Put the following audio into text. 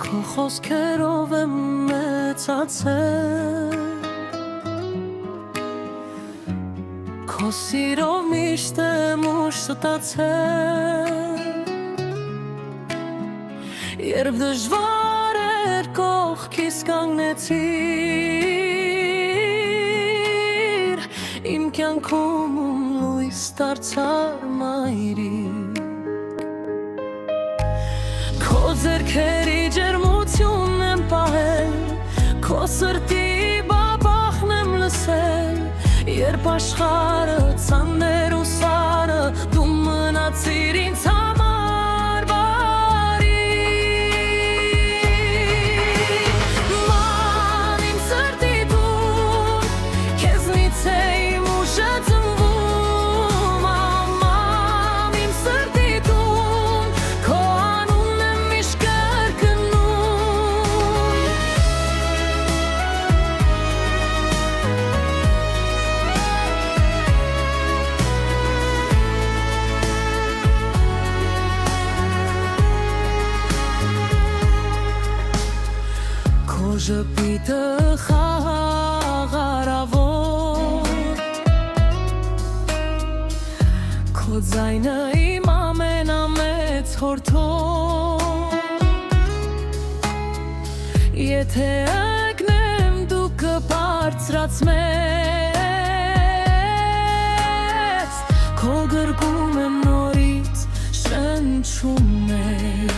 քո խոսքերով եմ մեծացել Քո սիրով միշտ եմ ուշ ստացել Երբ դժվար էր կողքիս կանգնեցիր Իմ կյանքում լույս դարձար մայրիկ Քո ձեռքերի ջերմությունն եմ պահել Քո սրտի բաբախն եմ լսել Երբ աշխարհը ցաներ ու սարը Դու մնացիր ինձ համար բարի Ման իմ սրտի դու Քեզնից է իմ ուժը ծնվում Մամ իմ սրտի դու Քո անունն եմ միշտ կրկնում Քո ժպիտը խաղաղարավոր Քո ձայնը իմ ամենամեծ հորթող Եթե ակնեմ դու կբարձրացնես Քո գրկում եմ նորից շնչում ես